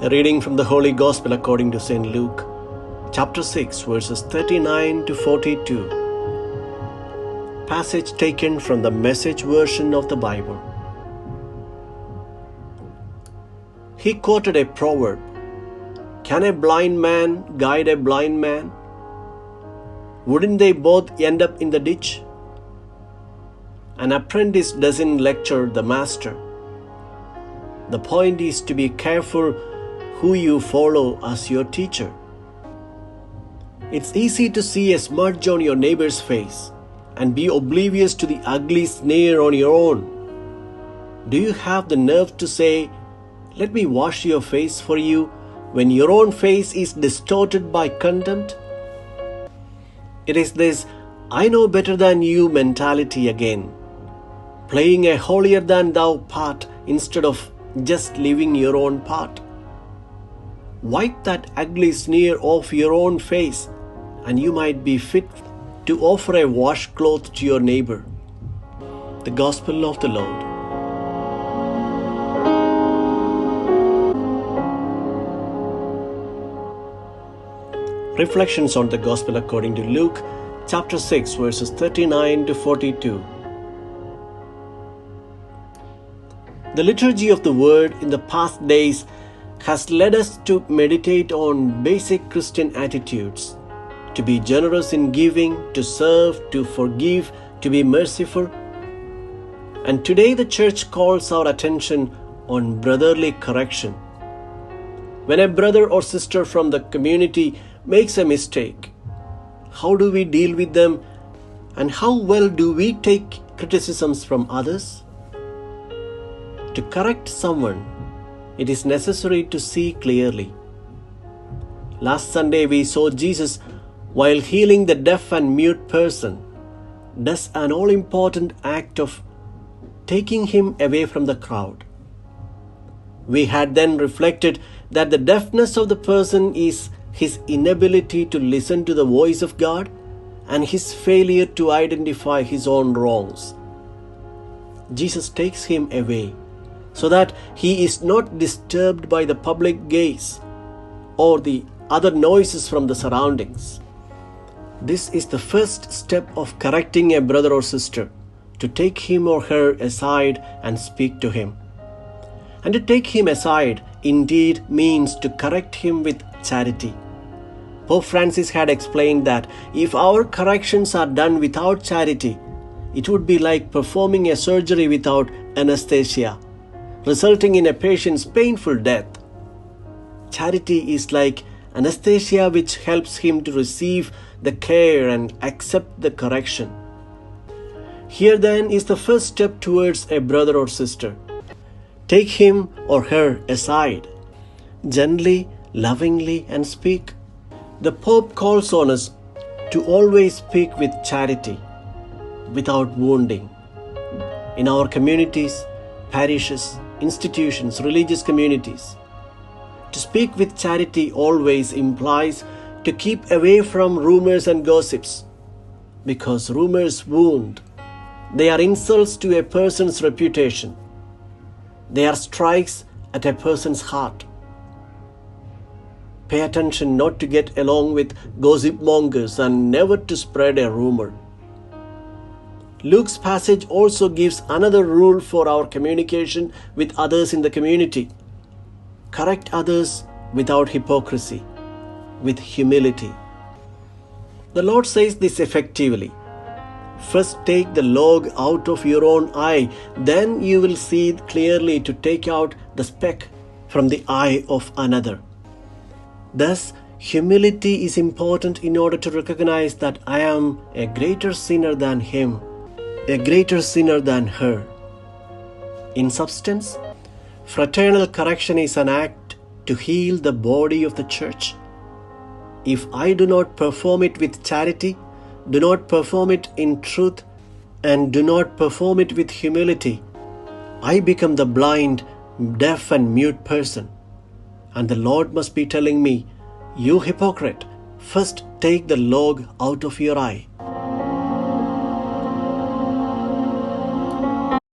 A reading from the Holy Gospel according to St. Luke, chapter 6, verses 39 to 42. Passage taken from the Message version of the Bible. He quoted a proverb, "Can a blind man guide a blind man? Wouldn't they both end up in the ditch? An apprentice doesn't lecture the master. The point is to be careful who you follow as your teacher." It's easy to see a smudge on your neighbor's face and be oblivious to the ugly sneer on your own. Do you have the nerve to say, "Let me wash your face for you," when your own face is distorted by contempt? It is this "I know better than you" mentality again, playing a holier than thou part instead of just living your own part. Wipe that ugly sneer off your own face, and you might be fit to offer a washcloth to your neighbor. The Gospel of the Lord. Reflections on the Gospel according to Luke, chapter 6, verses 39 to 42. The liturgy of the Word in the past days has led us to meditate on basic Christian attitudes, to be generous in giving, to serve, to forgive, to be merciful. And today the Church calls our attention on brotherly correction. When a brother or sister from the community makes a mistake, how do we deal with them, and how well do we take criticisms from others? To correct someone, it is necessary to see clearly. Last Sunday we saw Jesus, while healing the deaf and mute person, does an all-important act of taking him away from the crowd. We had then reflected that the deafness of the person is his inability to listen to the voice of God and his failure to identify his own wrongs. Jesus takes him away so that he is not disturbed by the public gaze or the other noises from the surroundings. This is the first step of correcting a brother or sister, to take him or her aside and speak to him. And to take him aside indeed means to correct him with charity. Pope Francis had explained that if our corrections are done without charity, it would be like performing a surgery without anesthesia, resulting in a patient's painful death. Charity is like anesthesia, which helps him to receive the care and accept the correction. Here then is the first step towards a brother or sister. Take him or her aside, gently, lovingly, and speak. The Pope calls on us to always speak with charity, without wounding. In our communities, parishes, institutions, religious communities, to speak with charity always implies to keep away from rumors and gossips, because rumors wound. They are insults to a person's reputation. They are strikes at a person's heart. Pay attention not to get along with gossip mongers and never to spread a rumor. Luke's passage also gives another rule for our communication with others in the community. Correct others without hypocrisy, with humility. The Lord says this effectively. First take the log out of your own eye, then you will see clearly to take out the speck from the eye of another. Thus, humility is important in order to recognize that I am a greater sinner than him, a greater sinner than her. In substance, fraternal correction is an act to heal the body of the Church. If I do not perform it with charity, do not perform it in truth, and do not perform it with humility, I become the blind, deaf and mute person. And the Lord must be telling me, "You hypocrite, first take the log out of your eye."